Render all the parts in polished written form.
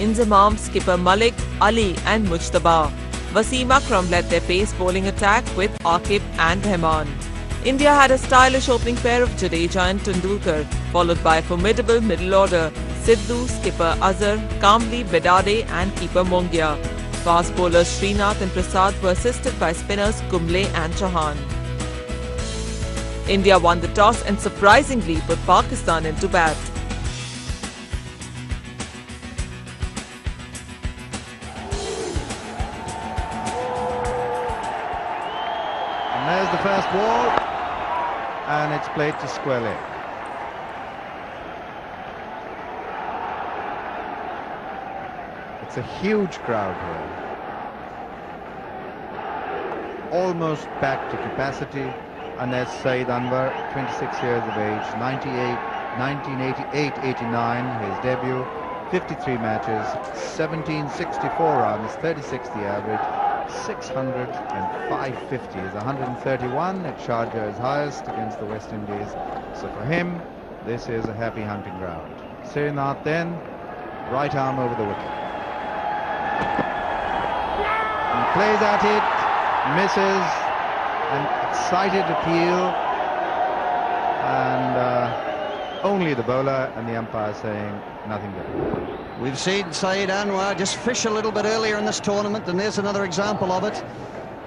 Inzamam, skipper Malik, Ali and Mujtaba. Wasim Akram led their pace bowling attack with Aqib and Rahman. India had a stylish opening pair of Jadeja and Tendulkar, followed by a formidable middle order, Sidhu, skipper Azhar, Kamli, Bedade and keeper Mongia. Fast bowlers Srinath and Prasad were assisted by spinners Kumble and Chauhan. India won the toss and surprisingly put Pakistan into bat. And there's the first ball, and it's played to square leg. It's a huge crowd here. Almost back to capacity. And there's Saeed Anwar, 26 years of age, 1988-89, his debut, 53 matches, 1764 runs, 36 the average, 600 and 550 is 131 at Sharjah, his highest against the West Indies. So for him, this is a happy hunting ground. Srinath then, right arm over the wicket. He plays at it, misses, an excited appeal, and only the bowler and the umpire saying nothing better. We've seen Saeed Anwar just fish a little bit earlier in this tournament, and there's another example of it.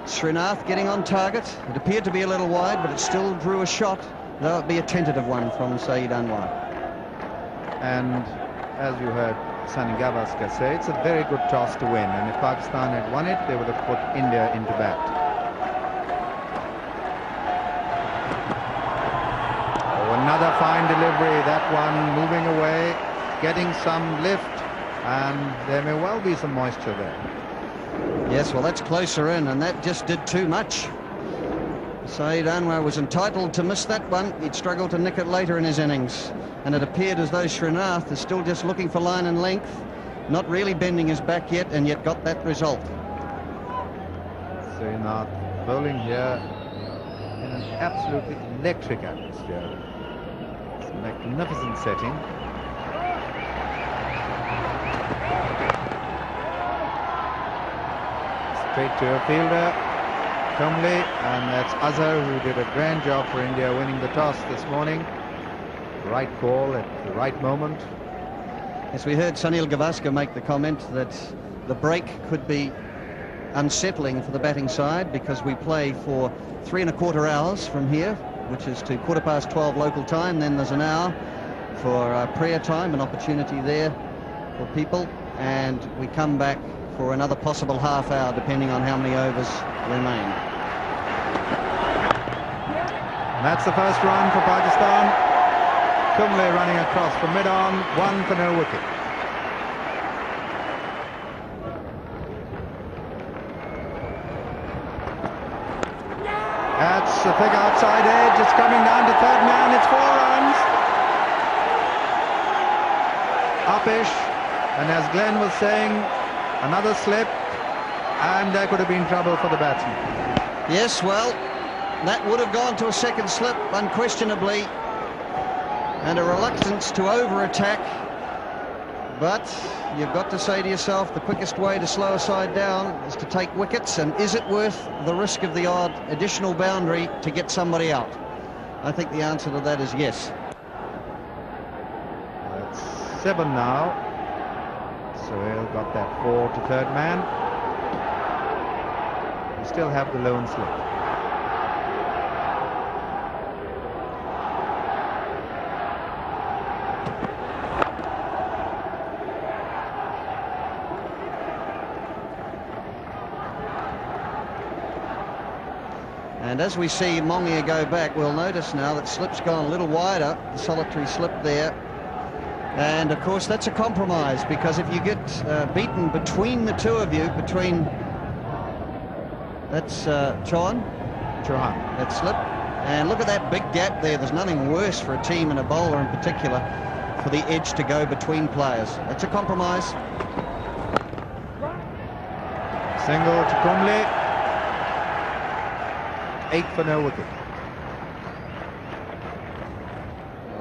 Srinath getting on target. It appeared to be a little wide, but it still drew a shot, though it be a tentative one from Saeed Anwar. And as you heard Sunny Gavaskar say, it's a very good toss to win, and if Pakistan had won it, they would have put India into bat. Another fine delivery, that one moving away, getting some lift, and there may well be some moisture there. Yes, well, that's closer in, and that just did too much. Saeed Anwar was entitled to miss that one. He'd struggled to nick it later in his innings, and it appeared as though Srinath is still just looking for line and length, not really bending his back yet, and yet got that result. Srinath bowling here in an absolutely electric atmosphere. Magnificent setting. Straight to a fielder, Kumble, and that's Azhar, who did a grand job for India winning the toss this morning. Right call at the right moment. As we heard Sunil Gavaskar make the comment that the break could be unsettling for the batting side because we play for 3¼ hours from here, which is to 12:15 local time. Then there's an hour for prayer time, an opportunity there for people, and we come back for another possible half hour depending on how many overs remain. And that's the first run for Pakistan. Kumble running across from mid-on, one for no wicket. That's a big outside edge. It's coming down to third man. It's 4 runs. Upish, and as Glenn was saying, another slip, and there could have been trouble for the batsman. Yes, well, that would have gone to a second slip, unquestionably, and a reluctance to over-attack. But you've got to say to yourself, the quickest way to slow a side down is to take wickets, and is it worth the risk of the odd additional boundary to get somebody out? I think the answer to that is yes. That's 7 now. Sohail got that 4 to third man. We still have the lone slip. And as we see Mongia go back, we'll notice now that slip's gone a little wider, the solitary slip there. And of course that's a compromise, because if you get beaten between the two of you, that's Chauhan, that slip, and look at that big gap there. There's nothing worse for a team and a bowler in particular for the edge to go between players. That's a compromise. Single to Kumble, 8 for no wicket.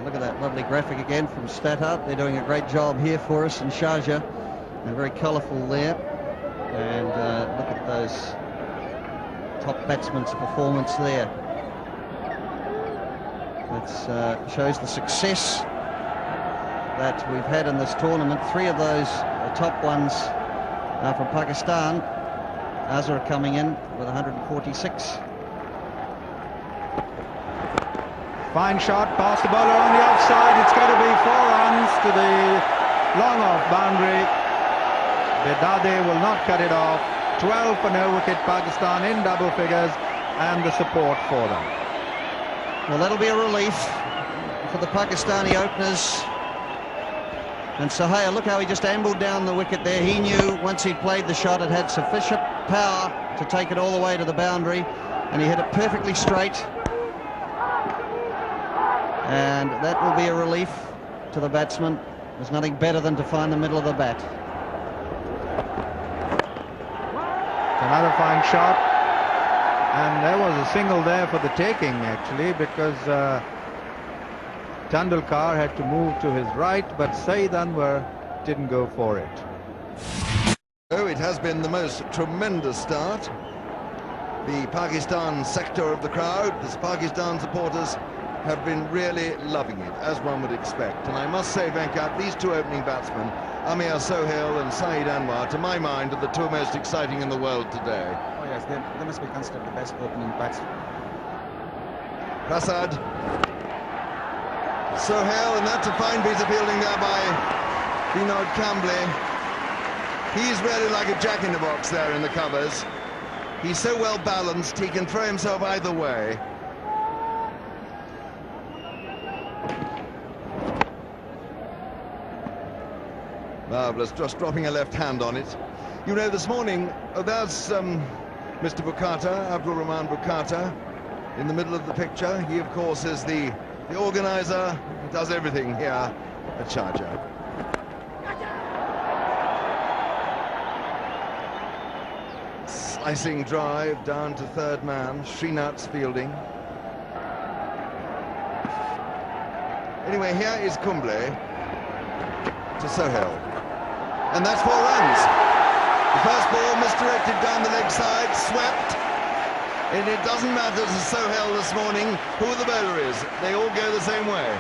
Look at that lovely graphic again from StatHub. They're doing a great job here for us in Sharjah They're very colourful there. And look at those top batsmen's performance there. That shows the success that we've had in this tournament. 3 of those top ones are from Pakistan. Azhar coming in with 146. Fine shot past the bowler on the offside. It's going to be 4 runs to the long off boundary. Bedade will not cut it off. 12 for no wicket. Pakistan in double figures, and the support for them. Well, that'll be a relief for the Pakistani openers. And Sohail, look how he just ambled down the wicket there. He knew once he'd played the shot it had sufficient power to take it all the way to the boundary, and he hit it perfectly straight. And that will be a relief to the batsman. There's nothing better than to find the middle of the bat. Another fine shot, and there was a single there for the taking actually, because Tendulkar had to move to his right, but Saeed Anwar didn't go for it. Oh, it has been the most tremendous start. The Pakistan sector of the crowd, the Pakistan supporters, have been really loving it, as one would expect. And I must say, Venkat, these 2 opening batsmen, Amir Sohail and Saeed Anwar, to my mind, are the 2 most exciting in the world today. Oh yes, they must be considered the best opening batsmen. Prasad, Sohail, and that's a fine piece of fielding there by Vinod Kambli. He's really like a jack-in-the-box there in the covers. He's so well balanced, he can throw himself either way. Marvellous, just dropping a left hand on it. You know, this morning, there's Mr. Bukata, Abdul Rahman Bukata, in the middle of the picture. He, of course, is the organizer, does everything here at Sharjah. Slicing drive down to 3rd man, Srinath's fielding. Anyway, here is Kumble to Sohail. And that's 4 runs. The first ball misdirected down the leg side, swept. And it doesn't matter to Sohail this morning who the bowler is. They all go the same way.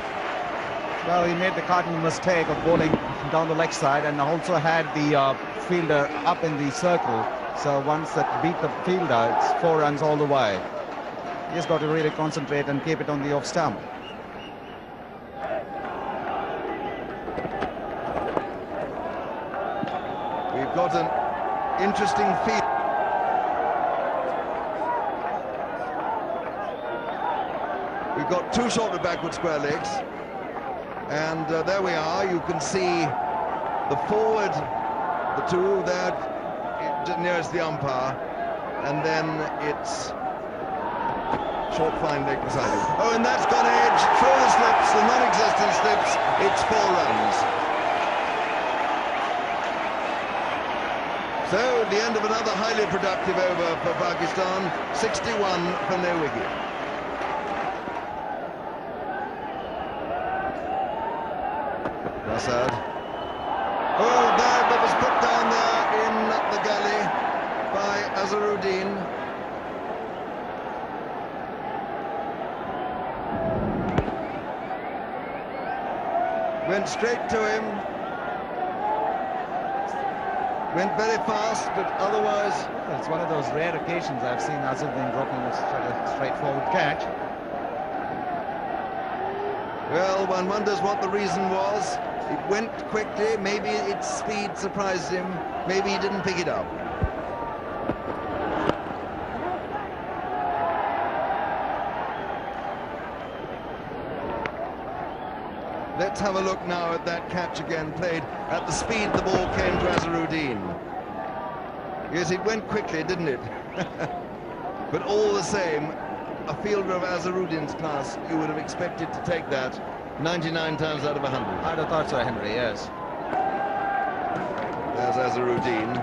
Well, he made the cardinal mistake of bowling down the leg side, and also had the fielder up in the circle. So once that beat the fielder, it's 4 runs all the way. He just got to really concentrate and keep it on the off stump. We've got an interesting field. We've got 2 short of backward square legs, and there we are. You can see the forward, the 2 there nearest the umpire, and then it's short fine leg beside him. Oh, and that's gone edge through the slips, the non-existent slips. It's 4 runs. So the end of another highly productive over for Pakistan. 61 for no wicket. Prasad. Oh, that was put down there in the gully by Azharuddin. Went straight to him. Went very fast, but otherwise... Well, it's one of those rare occasions I've seen Azharuddin dropping a straightforward catch. Well, one wonders what the reason was. It went quickly, maybe its speed surprised him, maybe he didn't pick it up. Let's have a look now at that catch again, played at the speed the ball came to Azharuddin. Yes, it went quickly, didn't it? But all the same, a fielder of Azharuddin's class, you would have expected to take that 99 times out of 100. I'd have thought so, Henry, yes. There's Azharuddin,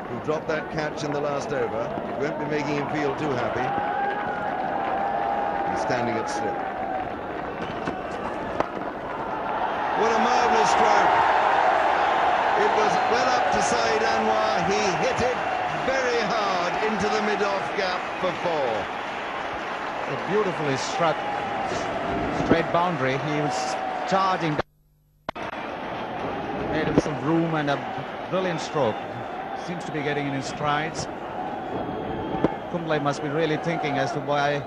who dropped that catch in the last over. It won't be making him feel too happy. He's standing at slip. What a marvellous stroke. It was well up to Saeed Anwar. He hit it very hard into the mid-off gap for 4. A beautifully struck straight boundary. He was charging, made him some room and a brilliant stroke. Seems to be getting in his strides. Kumble must be really thinking as to why.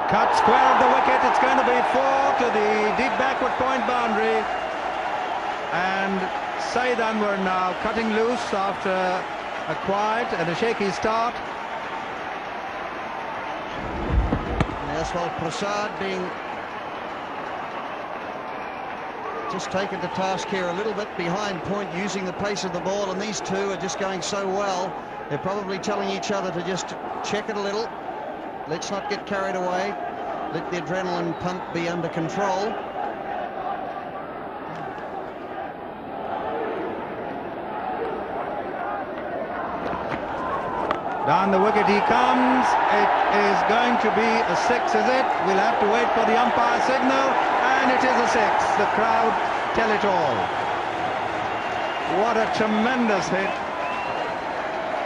Cut square of the wicket. It's going to be 4 to the deep backward point boundary. And Saeed Anwar now cutting loose after a quiet and a shaky start. Yes, well, Prasad being just taken to task here a little bit behind point, using the pace of the ball, and these two are just going so well. They're probably telling each other to just check it a little. Let's not get carried away. Let the adrenaline pump be under control. Down the wicket he comes. It is going to be a 6, is it? We'll have to wait for the umpire signal, and it is a 6. The crowd tell it all. What a tremendous hit.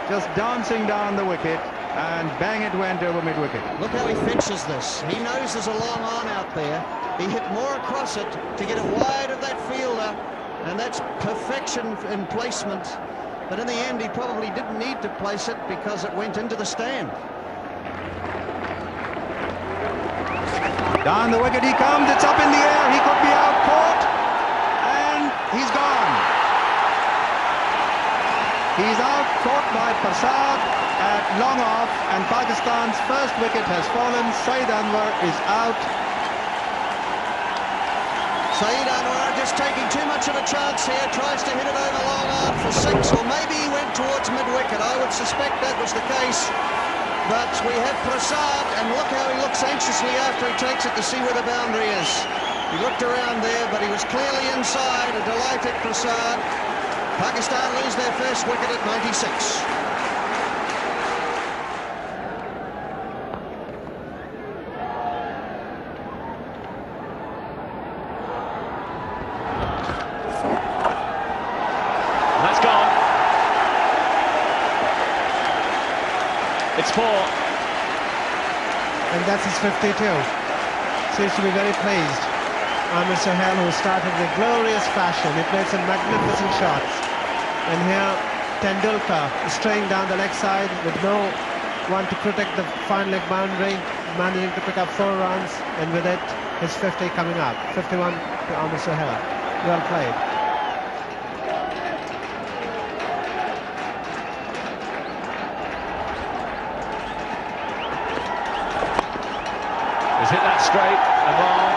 Just dancing down the wicket, and bang it went over mid-wicket. Look how he fetches this. He knows there's a long on out there. He hit more across it to get it wide of that fielder, and that's perfection in placement. But in the end, he probably didn't need to place it because it went into the stand. Down the wicket he comes. It's up in the air. He could be out, caught, and he's gone. He's out, caught by Prasad at long off, and Pakistan's first wicket has fallen. Saeed Anwar is out. Saeed Anwar just taking too much of a chance here, tries to hit it over long on for 6, or maybe he went towards mid-wicket. I would suspect that was the case. But we have Prasad, and look how he looks anxiously after he takes it to see where the boundary is. He looked around there, but he was clearly inside. A delighted Prasad. Pakistan lose their first wicket at 96. That's gone. It's 4. And that's his 52. Seems to be very pleased. Amir Sohail, who started in glorious fashion. He played some magnificent shots. And here, Tendulkar is straying down the leg side with no one to protect the fine leg boundary, managing to pick up 4 runs, and with it, his 50 coming up. 51 to Amir Sohail. Well played. He's hit that straight and long.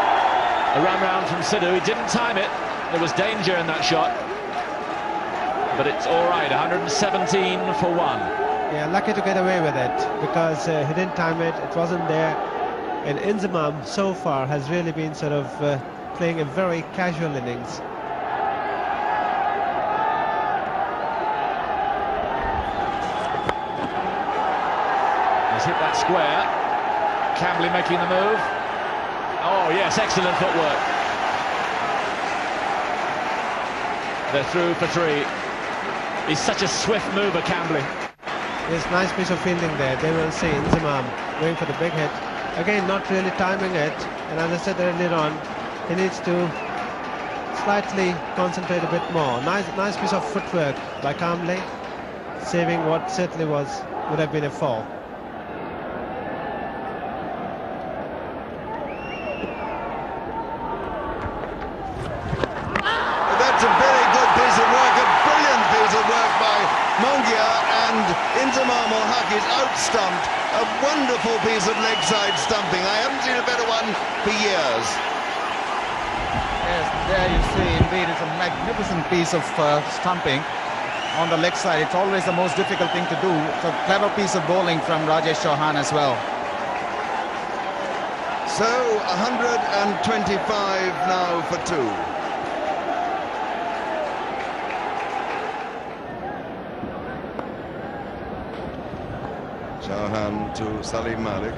A run round from Sidhu. He didn't time it. There was danger in that shot. But it's all right. 117 for 1. Yeah, lucky to get away with it because he didn't time it. It wasn't there. And Inzamam so far has really been sort of playing a very casual innings. He's hit that square. Cambley making the move. Oh yes, excellent footwork. They're through for 3. He's such a swift mover, Cambley. Yes, nice piece of fielding there. They will see Inzamam going for the big hit. Again, not really timing it. And as I said earlier on, he needs to slightly concentrate a bit more. Nice piece of footwork by Cambley, saving what certainly would have been a 4. Inzamam ul Haq is out-stumped. A wonderful piece of leg-side stumping. I haven't seen a better one for years. Yes, there you see, indeed, it's a magnificent piece of stumping on the leg side. It's always the most difficult thing to do. It's a clever piece of bowling from Rajesh Chauhan as well. So, 125 now for 2. Chauhan to Salim Malik.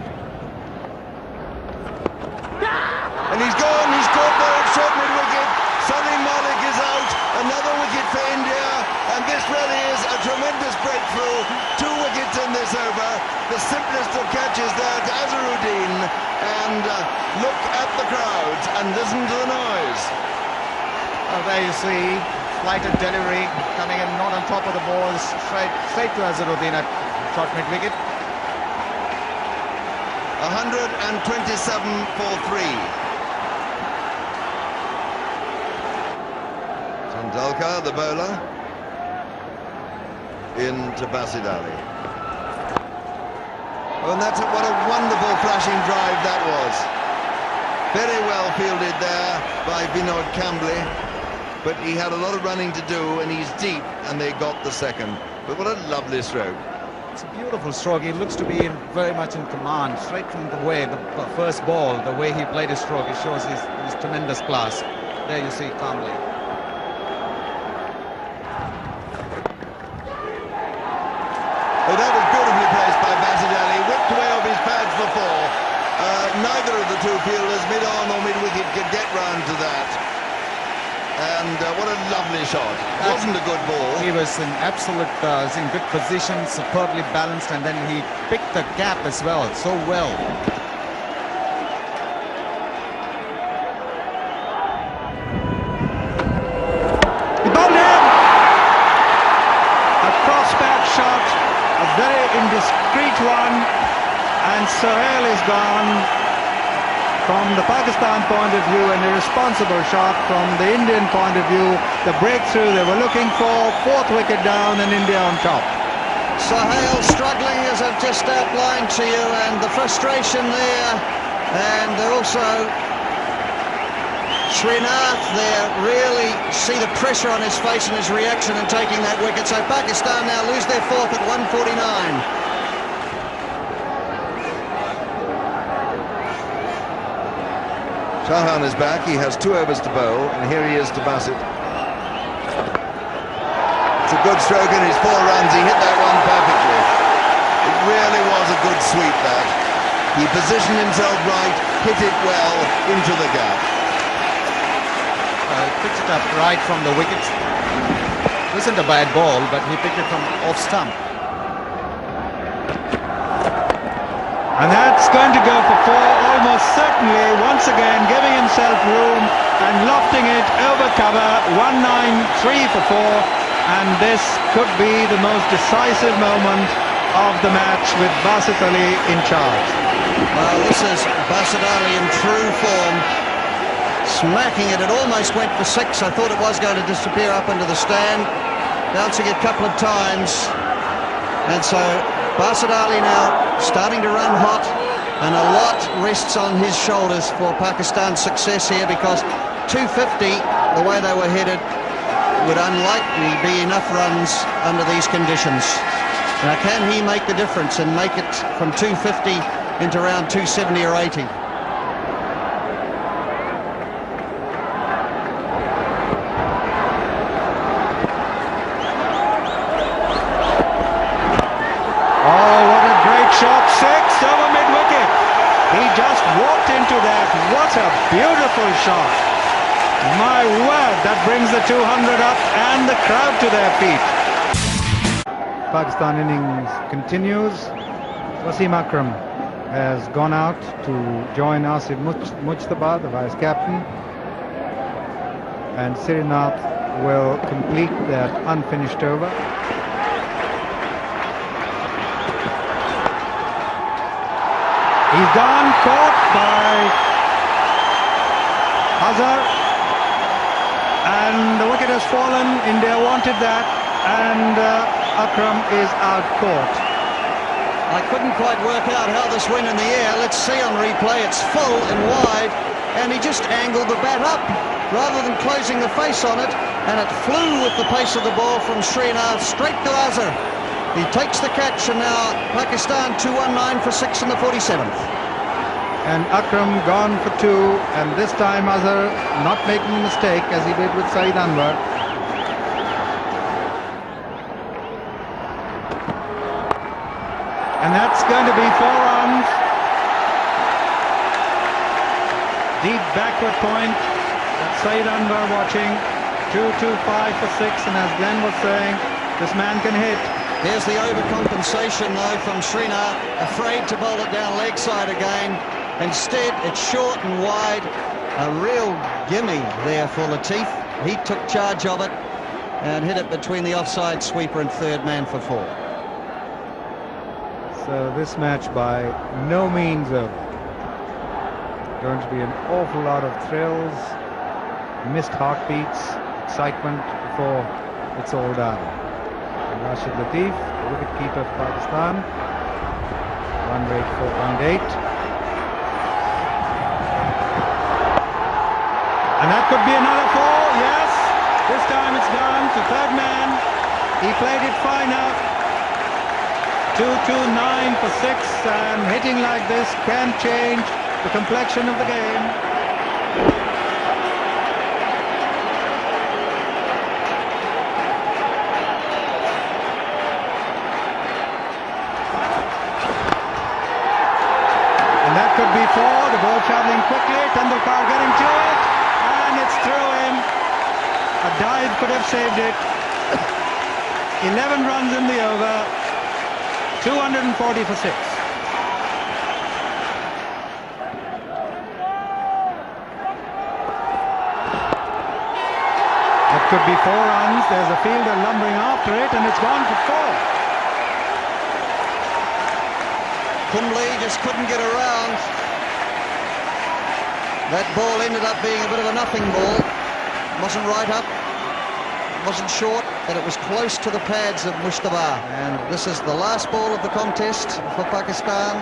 And he's gone, he's caught there at short mid-wicket. Salim Malik is out, another wicket for India, and this really is a tremendous breakthrough. 2 wickets in this over, the simplest of catches there to Azharuddin, and look at the crowds and listen to the noise. Well, there you see, flighted delivery, coming in not on top of the ball, straight to Azharuddin at short mid-wicket. 127 for 3. Tendulkar, the bowler, into Basit Ali. Oh, and what a wonderful flashing drive that was. Very well fielded there by Vinod Kambli, but he had a lot of running to do, and he's deep, and they got the second. But what a lovely stroke. It's a beautiful stroke. He looks to be very much in command, straight from the way, the first ball, the way he played his stroke, it shows his tremendous class. There you see Kambli. Oh, that was beautifully placed by Basit Ali, whipped away off his pads for 4. Neither of the 2 fielders, mid-on or mid-wicket, could get round to that. And what a lovely shot. Wasn't a good ball. He was in in good position, superbly balanced, and then he picked the gap as well, so well. He bowled him! A cross-back shot, a very indiscreet one, and Sohail is gone. From the Pakistan point of view, an irresponsible shot. From the Indian point of view, the breakthrough they were looking for. 4th wicket down and India on top. Sohail struggling, as I've just outlined to you, and the frustration there. And they're also Srinath there, really see the pressure on his face and his reaction in taking that wicket. So Pakistan now lose their 4th at 149. Chauhan is back, he has 2 overs to bowl, and here he is to Basit. It's a good stroke and he's 4 runs, he hit that one perfectly. It really was a good sweep, that. He positioned himself right, hit it well, into the gap. Picked it up right from the wicket. It isn't a bad ball, but he picked it from off stump. And that's going to go for 4, almost certainly, once again giving himself room and lofting it over cover. 193 for 4, and this could be the most decisive moment of the match with Basit Ali in charge. Well, this is Basit Ali in true form, smacking it. It almost went for 6. I thought it was going to disappear up into the stand, bouncing a couple of times, and so Basit Ali now starting to run hot, and a lot rests on his shoulders for Pakistan's success here, because 250, the way they were headed, would unlikely be enough runs under these conditions. Now, can he make the difference and make it from 250 into around 270 or 80? Shot 6 over mid-wicket. He just walked into that. What a beautiful shot. My word, that brings the 200 up and the crowd to their feet. Pakistan innings continues. Wasim Akram has gone out to join Asif Mujtaba, the vice captain. And Srinath will complete that unfinished over. He's gone, caught by Azhar, and the wicket has fallen. India wanted that, and Akram is out caught. I couldn't quite work out how this went in the air. Let's see on replay. It's full and wide, and he just angled the bat up rather than closing the face on it, and it flew with the pace of the ball from Srinath straight to Azhar. He takes the catch, and now Pakistan 219 for 6 in the 47th. And Akram gone for 2, and this time Azhar not making a mistake as he did with Saeed Anwar. And that's going to be 4 runs. Deep backward point. That's Saeed Anwar watching. 2-2-5 for 6. And as Glenn was saying, this man can hit. Here's the overcompensation, though, from Srinath. Afraid to bowl it down leg side again. Instead, it's short and wide. A real gimme there for Latif. He took charge of it and hit it between the offside sweeper and third man for 4. So this match by no means over. Going to be an awful lot of thrills, missed heartbeats, excitement before it's all done. And Rashid Latif, the wicketkeeper for Pakistan, run rate 4.8. And that could be another 4, yes. This time it's gone to third man. He played it fine out. 2-2-9 for 6, and hitting like this can change the complexion of the game. And that could be 4, the ball travelling quickly, Tendulkar getting to it, and it's through him. A dive could have saved it. 11 runs in the over, 240 for 6. That could be 4 runs. There's a fielder lumbering after it, and it's gone for 4. Kumble just couldn't get around. That ball ended up being a bit of a nothing ball. Wasn't right up, wasn't short, but it was close to the pads of Mushtaba. And this is the last ball of the contest for Pakistan.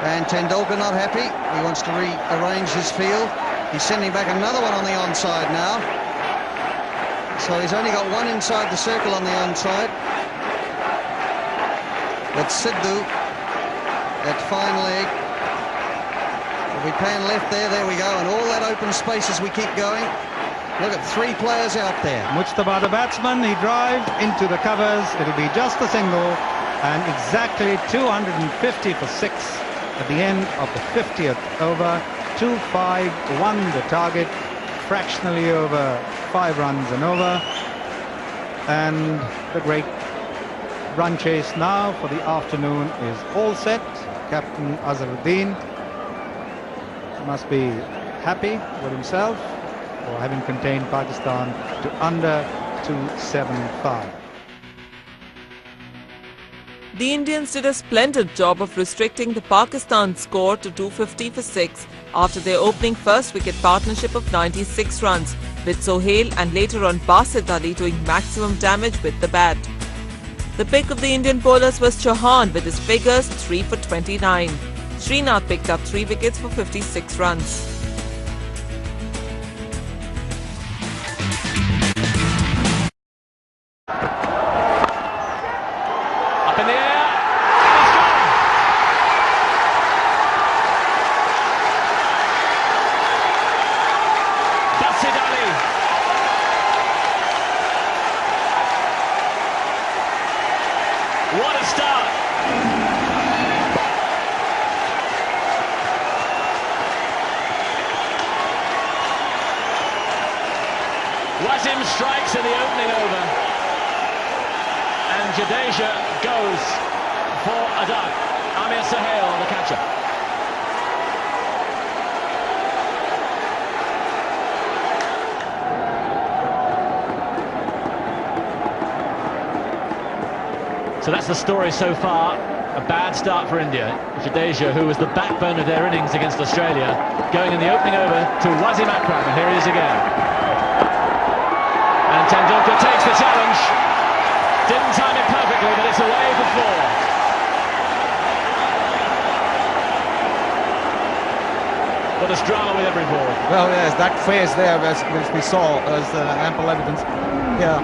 And Tendulkar not happy. He wants to rearrange his field. He's sending back another one on the onside now. So he's only got 1 inside the circle on the onside. But Sidhu, that fine leg. If we pan left there we go. And all that open space as we keep going. Look at 3 players out there. Mujtaba, the batsman, he drived into the covers. It'll be just a single, and exactly 250 for 6 at the end of the 50th over. 2-5-1 the target, fractionally over 5 runs and over. And the great run chase now for the afternoon is all set. Captain Azharuddin must be happy with himself for having contained Pakistan to under 275. The Indians did a splendid job of restricting the Pakistan score to 250 for 6 after their opening first wicket partnership of 96 runs, with Sohail and later on Basit Ali doing maximum damage with the bat. The pick of the Indian bowlers was Chauhan with his figures 3 for 29. Srinath picked up 3 wickets for 56 runs. Up in the air, and it's gone. Basit Ali. What a start. Wasim strikes in the opening over, and Jadeja goes for a duck. Amir Sohail, the catcher. So that's the story so far. A bad start for India. Jadeja, who was the backbone of their innings against Australia, going in the opening over to Wasim Akram, and here he is again. And Tendulkar takes the challenge. Didn't time it perfectly, but it's away for 4. But there's drama with every ball. Well, yes, that phase there, as we saw, as ample evidence. Yeah.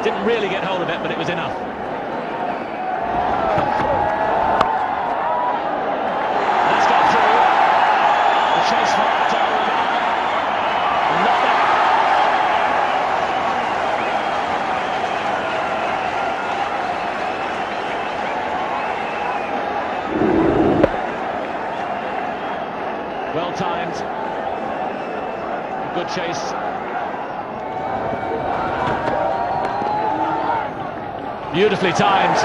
Didn't really get hold of it, but it was enough. That's got through. The chase for not there. good chase. Beautifully timed.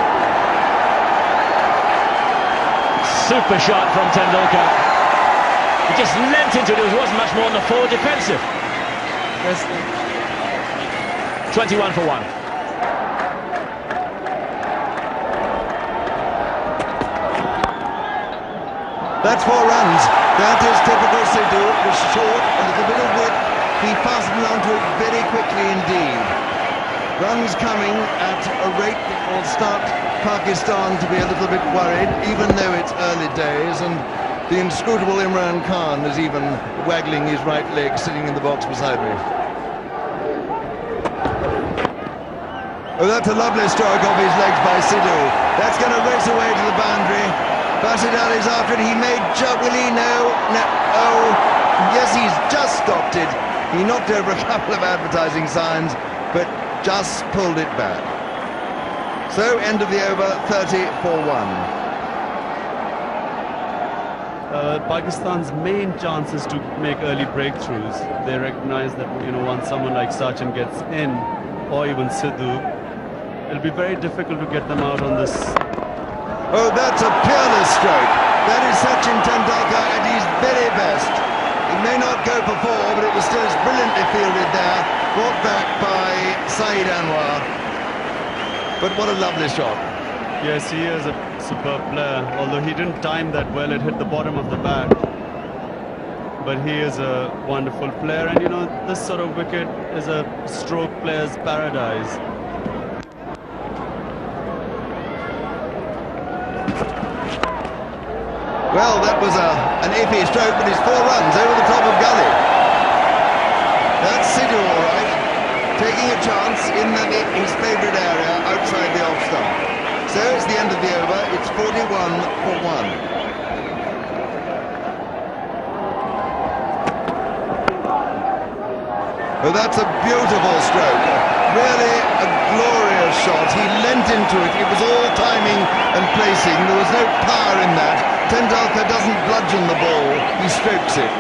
Super shot from Tendulkar. He just leant into it. It wasn't much more than the forward defensive. 21 for 1. That's 4 runs. That is typical Sidhu. It was short, a little bit of width. He fastened onto it very quickly indeed. Runs coming at a rate that will start Pakistan to be a little bit worried, even though it's early days, and the inscrutable Imran Khan is even waggling his right leg sitting in the box beside me. Oh, that's a lovely stroke off his legs by Sidhu. That's going to race away to the boundary. Basit Ali's after it. He made will he? No. Oh, yes, he's just stopped it. He knocked over a couple of advertising signs, but just pulled it back. So, end of the over, 30 for 1. Pakistan's main chance is to make early breakthroughs. They recognize that, once someone like Sachin gets in, or even Sidhu, it'll be very difficult to get them out on this. Oh, that's a peerless stroke. That is Sachin Tendulkar at his very best. It may not go for 4, but it was still brilliantly fielded there. Brought back by Saeed Anwar. But what a lovely shot. Yes, he is a superb player. Although he didn't time that well, it hit the bottom of the bat. But he is a wonderful player, and this sort of wicket is a stroke player's paradise. Well, that was an iffy stroke, but it's 4 runs over the top of gully. That's Sidhu, all right, taking a chance in his favourite area outside the off stump. So it's the end of the over. It's 41 for 1. Oh, that's a beautiful stroke. Really a glorious shot. He leant into it. It was all timing and placing. There was no power in that. Tendulkar doesn't bludgeon the ball. He strokes it.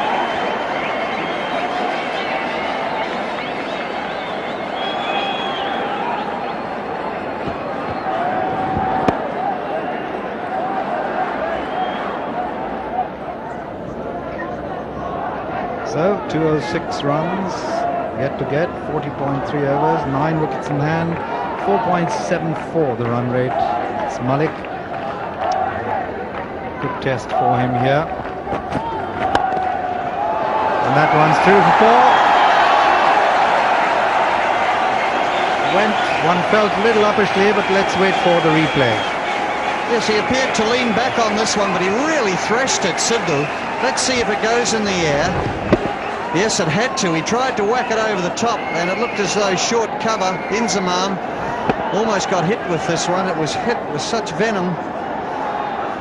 So 206 runs yet to get, 40.3 overs, 9 wickets in hand, 4.74 the run rate. It's Malik. Good test for him here. And that one's through for 4. One felt a little uppishly, but let's wait for the replay. Yes, he appeared to lean back on this one, but he really threshed it, Sidhu. Let's see if it goes in the air. Yes, it had to. He tried to whack it over the top, and it looked as though short cover, Inzamam, almost got hit with this one. It was hit with such venom,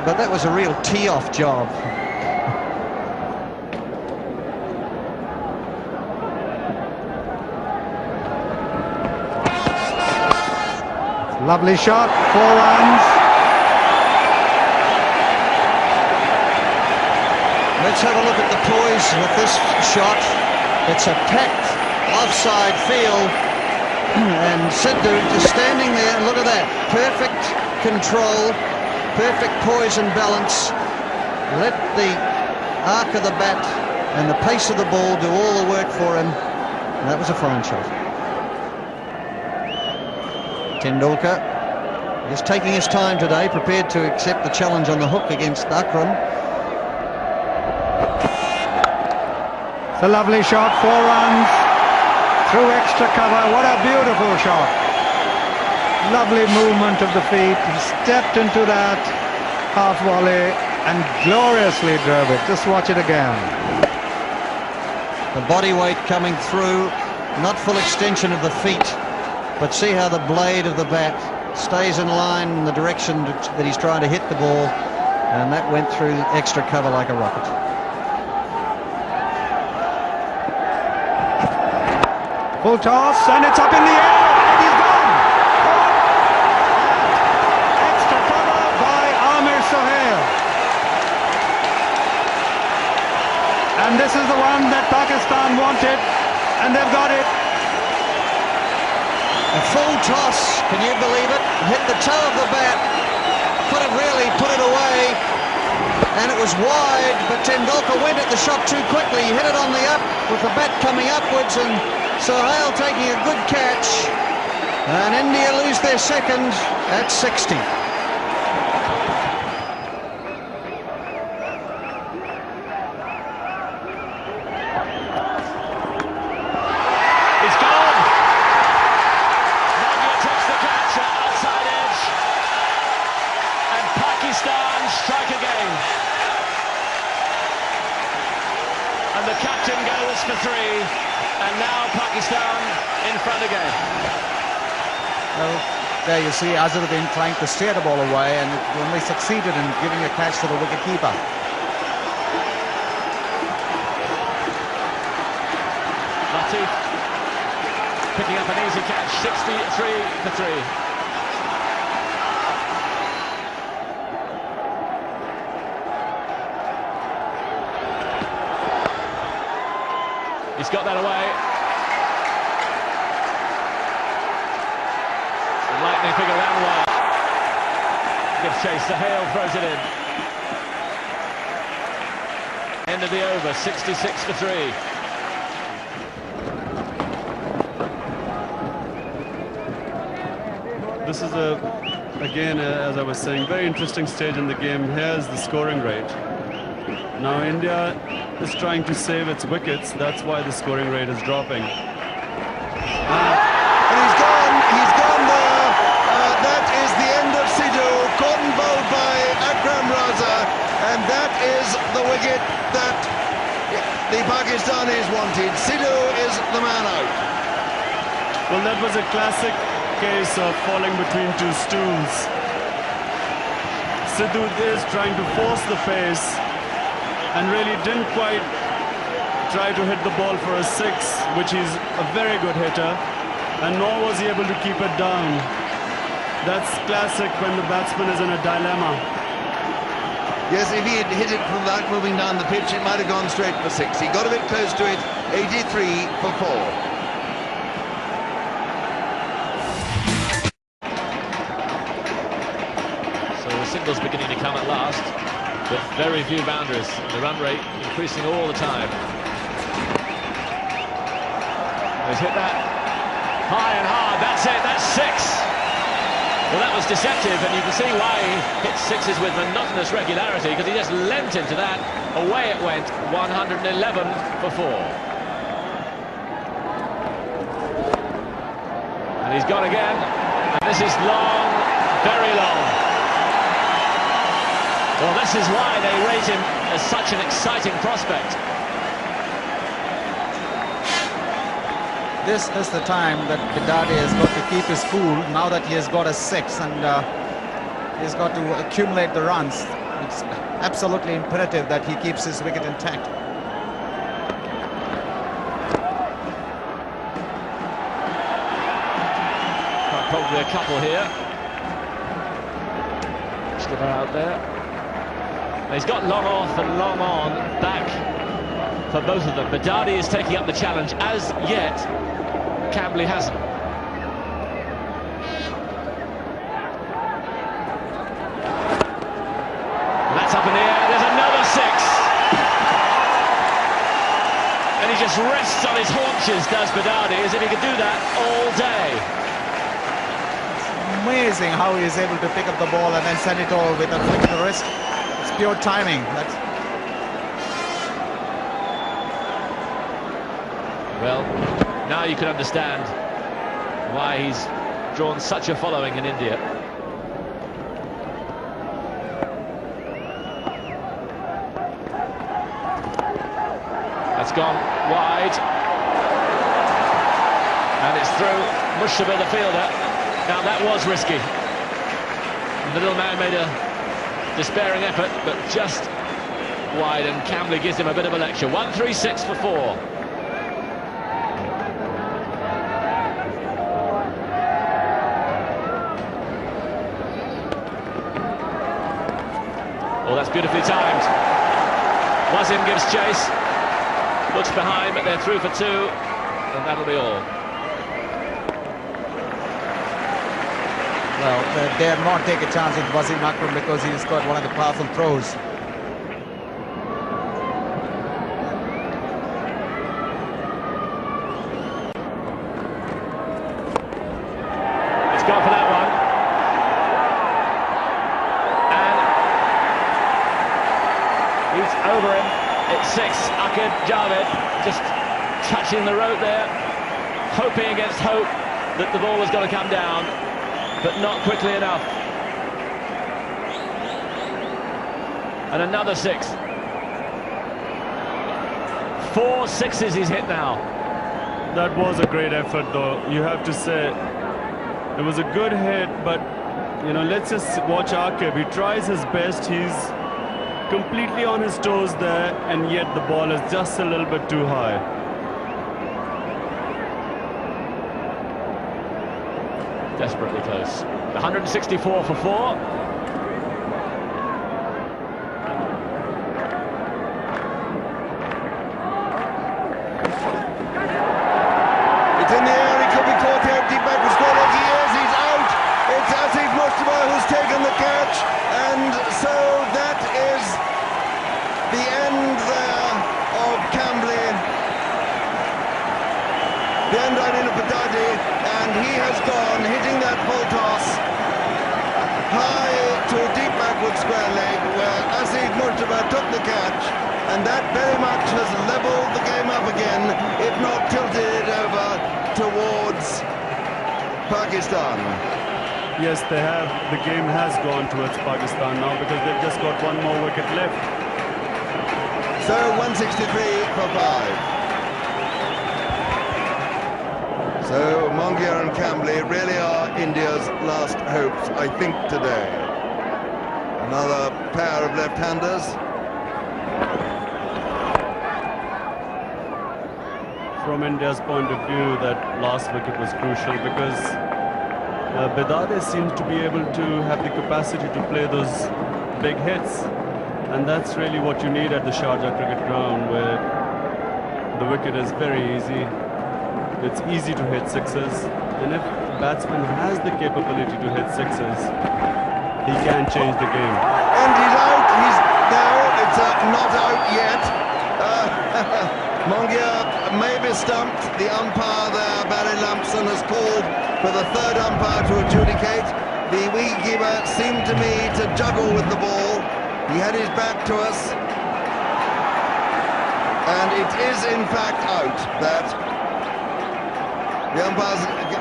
but that was a real tee-off job. Lovely shot, 4 runs. Let's have a look at the poise with this shot. It's a packed offside field, and Sidhu just standing there. Look at that, perfect control, perfect poise and balance. Let the arc of the bat and the pace of the ball do all the work for him, and that was a fine shot. Tendulkar just taking his time today, prepared to accept the challenge on the hook against Akram. It's a lovely shot, 4 runs through extra cover. What a beautiful shot. Lovely movement of the feet. He stepped into that half volley and gloriously drove it. Just watch it again. The body weight coming through, not full extension of the feet, but see how the blade of the bat stays in line in the direction that he's trying to hit the ball, and that went through extra cover like a rocket. Full toss, and it's up in the air, and he's gone. Extra cover by Amir Sohail. And this is the one that Pakistan wanted. and they've got it. A full toss, can you believe it? Hit the toe of the bat, could have really put it away, and it was wide, but Tendulkar went at the shot too quickly. He hit it on the up with the bat coming upwards, and Sohail taking a good catch, and India lose their second at 60. Strike again, and the captain goes for 3, and now Pakistan in front again. Well, there you see Azharuddin trying to steer the ball away, and it only succeeded in giving a catch to the wicketkeeper. Latif picking up an easy catch, 63 for 3. He's got that away. The lightning figure round one. Gives chase. Sohail throws it in. End of the over. 66 for 3. This is again, as I was saying, very interesting stage in the game. Here's the scoring rate. Now India is trying to save its wickets. That's why the scoring rate is dropping. And he's gone there. That is the end of Sidhu, caught and bowled by Akram Raza, and that is the wicket that the Pakistanis wanted. Sidhu is the man out. Well, that was a classic case of falling between two stools. Sidhu is trying to force the pace and really didn't quite try to hit the ball for a 6, which is a very good hitter, and nor was he able to keep it down. That's classic when the batsman is in a dilemma. Yes, if he had hit it from that moving down the pitch, it might have gone straight for 6. He got a bit close to it, 83 for 4. So the singles beginning to come at last, with very few boundaries. The run rate increasing all the time. He's hit that high and hard. That's it. That's 6. Well, that was deceptive, and you can see why he hits 6s with monotonous regularity, because he just leant into that. Away it went. 111 for 4. And he's gone again. And this is long, very long. Well, this is why they rate him as such an exciting prospect. This is the time that Bidadi has got to keep his cool, now that he has got a 6, and he's got to accumulate the runs. It's absolutely imperative that he keeps his wicket intact. Probably a couple here. Still out there. He's got long off and long on back for both of them. Bidadi is taking up the challenge. As yet, Cambley hasn't. And that's up in the air. There's another 6. And he just rests on his haunches, does Bidadi, as if he could do that all day. It's amazing how he is able to pick up the ball and then send it over with a flick of the wrist. It's pure timing. Well, now you can understand why he's drawn such a following in India. That's gone wide. And it's through Mushtaba, the fielder. Now that was risky. The little man made a despairing effort, but just wide, and Cambley gives him a bit of a lecture. 136 for 4. Oh, that's beautifully timed. Wasim gives chase, looks behind, but they're through for 2. and that'll be all. Well, they dare not take a chance with Wasim Akram because he's got one of the powerful throws. He's gone for that one. And he's over him. It's 6. Akid Javed just touching the rope there, hoping against hope that the ball was going to come down, but not quickly enough. And another 6. 4 sixes he's hit now. That was a great effort, though. You have to say it was a good hit, but you know, let's just watch Akib. He tries his best. He's completely on his toes there, and yet the ball is just a little bit too high. Desperately close. 164 for 4. It's in the air, he could be caught out deep back with score. He is, he's out. It's Asif Mustafa who's taken the catch, and so that is the end there of Cambley. The end line of Badadi, and he has gone, hitting that full toss high to a deep backward square leg, where Asif Mustafa took the catch, and that very much has levelled the game up again, if not tilted it over towards Pakistan. Yes, they have. The game has gone towards Pakistan now because they've just got one more wicket left. So 163 for 5. So Mongia and Cambley really are India's last hopes, I think, today. Another pair of left-handers. From India's point of view, that last wicket was crucial because Bedade seems to be able to have the capacity to play those big hits, and that's really what you need at the Sharjah cricket ground, where the wicket is very easy. It's easy to hit sixes, and if the batsman has the capability to hit sixes, he can change the game. And he's out. It's not out yet. Mongia may be stumped. The umpire there, Barry Lampson, has called for the third umpire to adjudicate. The wicketkeeper seemed to me to juggle with the ball. He had his back to us, and it is in fact out. That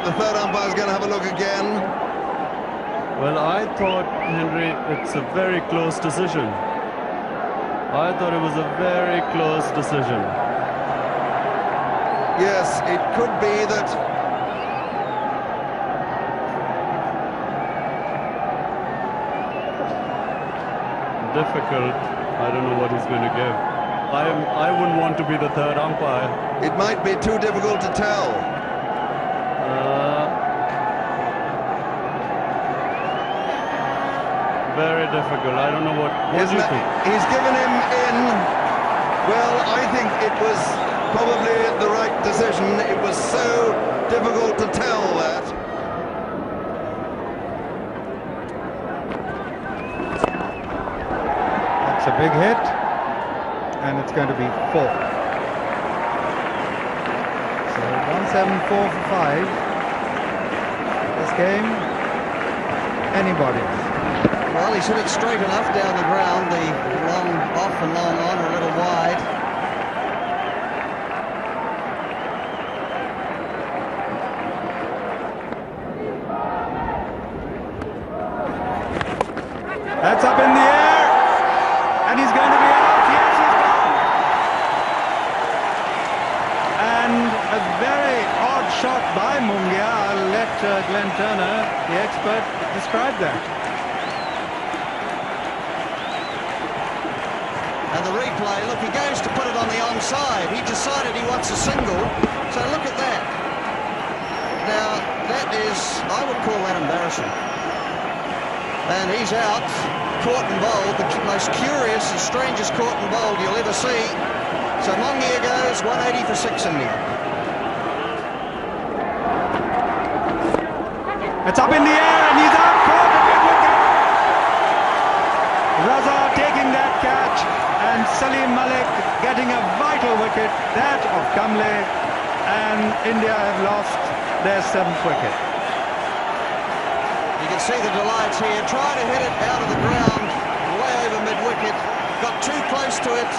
the third umpire is going to have a look again. Well, I thought, Henry, it's a very close decision. I thought it was a very close decision. Yes, it could be that. Difficult. I don't know what he's going to give. I wouldn't want to be the third umpire. It might be too difficult to tell. Very difficult. I don't know what do you think? He's given him in. Well, I think it was probably the right decision. It was so difficult to tell that. That's a big hit, and it's going to be 4. So 174 for 5. This game, anybody's. Well, he's hit it straight enough down the ground. The long off and long on are a little wide. That's up in the air, and he's going to be out. Yes, he's gone. And a very odd shot by Mungia. I'll let Glenn Turner, the expert, describe that. And the replay, look, he goes to put it on the onside. He decided he wants a single, so look at that. Now, that is, I would call that embarrassing. And he's out, caught and bowled, the most curious and strangest caught and bowled you'll ever see. So Mongia goes 180 for 6 India. It's up in the air and he's out for the big wicket. Raza taking that catch and Salim Malik getting a vital wicket, that of Kamble, and India have lost their 7th wicket. You can see the delights here, trying to hit it out of the ground, way over mid-wicket, got too close to it,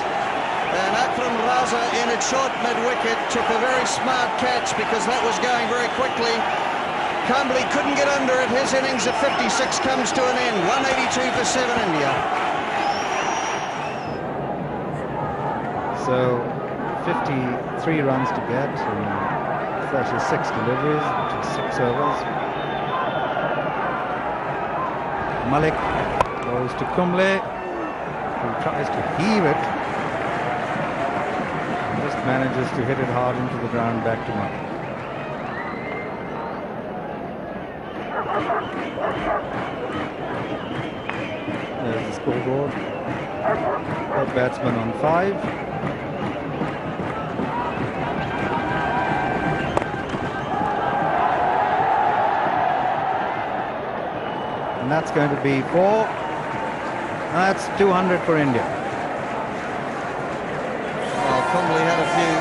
and Akram Raza in at short mid-wicket took a very smart catch because that was going very quickly. Kamble couldn't get under it. His innings at 56 comes to an end. 182 for 7 India. So 53 runs to get in 36 deliveries, which is 6 overs. Malik goes to Kamble, who tries to heave it and just manages to hit it hard into the ground back to Malik. There's the scoreboard. Both batsmen on 5. And that's going to be 4. That's 200 for India. Well, Kamble had a few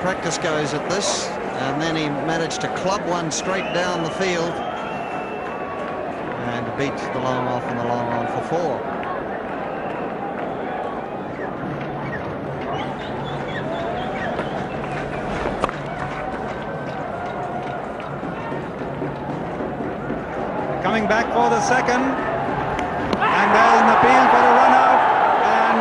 practice goes at this, and then he managed to club one straight down the field and beat the long off in the long on for 4. Coming back for the second, and there's an appeal for a run out, and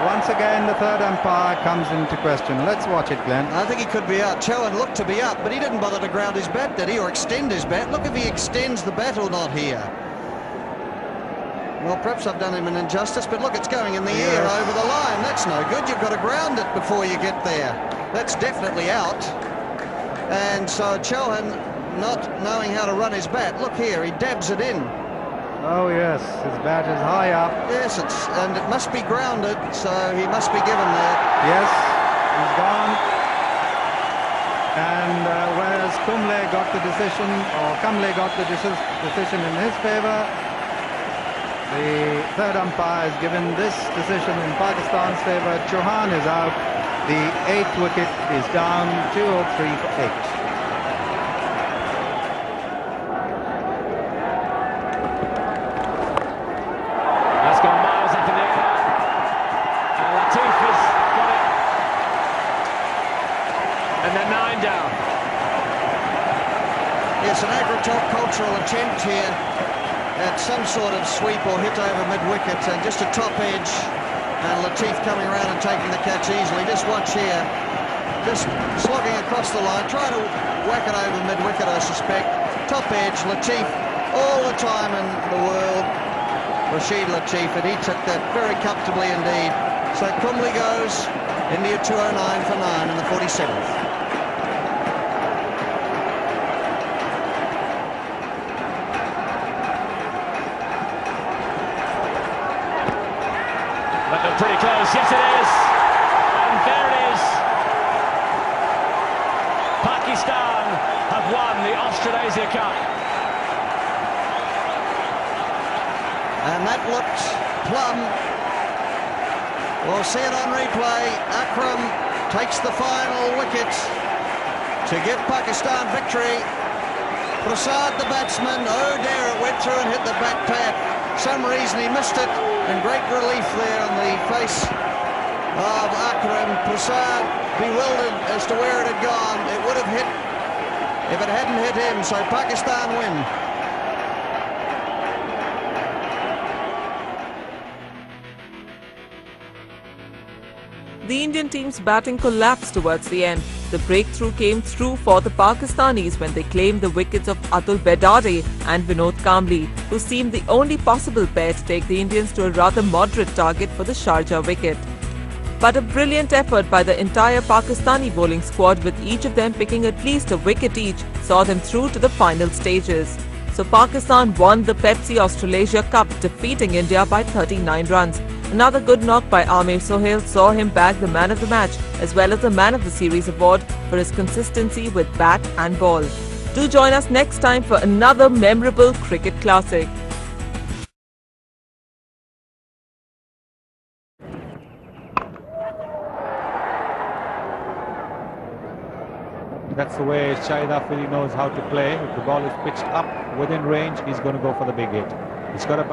once again the third umpire comes into question. Let's watch it, Glenn. I think he could be out. Chowan looked to be up, but he didn't bother to ground his bat, did he, or extend his bat? Look if he extends the bat or not here. Well, perhaps I've done him an injustice, but look, it's going in the air over the line. That's no good. You've got to ground it before you get there. That's definitely out. And so Chowan, not knowing how to run his bat, look here, he dabs it in. Oh yes, his bat is high up. Yes, and it must be grounded, so he must be given that. Yes, he's gone. And whereas Kamble got the decision in his favour, the third umpire has given this decision in Pakistan's favour. Chauhan is out. The 8th wicket is down. 203 for 8. Yes, an agricultural attempt here at some sort of sweep or hit over mid-wicket, and just a top edge, and Latif coming around and taking the catch easily. Just watch here, just slogging across the line, trying to whack it over mid-wicket, I suspect. Top edge, Latif, all the time in the world, Rashid Latif, and he took that very comfortably indeed. So Kamble goes, India 209 for 9 in the 47th. Pretty close, yes it is, and there it is. Pakistan have won the Austral-Asia Cup. And that looked plumb. We'll see it on replay. Akram takes the final wicket to give Pakistan victory. Prasad, the batsman, oh dear, it went through and hit the back pad. Some reason he missed it, and great relief there on the face of Akram. Prasad bewildered as to where it had gone. It would have hit if it hadn't hit him, so Pakistan win. The Indian team's batting collapsed towards the end. The breakthrough came through for the Pakistanis when they claimed the wickets of Atul Bedade and Vinod Kamble, who seemed the only possible pair to take the Indians to a rather moderate target for the Sharjah wicket. But a brilliant effort by the entire Pakistani bowling squad, with each of them picking at least a wicket each, saw them through to the final stages. So Pakistan won the Pepsi Austral-Asia Cup, defeating India by 39 runs. Another good knock by Amir Sohail saw him bag the man of the match as well as the man of the series award for his consistency with bat and ball. Do join us next time for another memorable cricket classic. That's the way Shahid Afridi knows how to play. If the ball is pitched up within range, he's going to go for the big hit. He's got a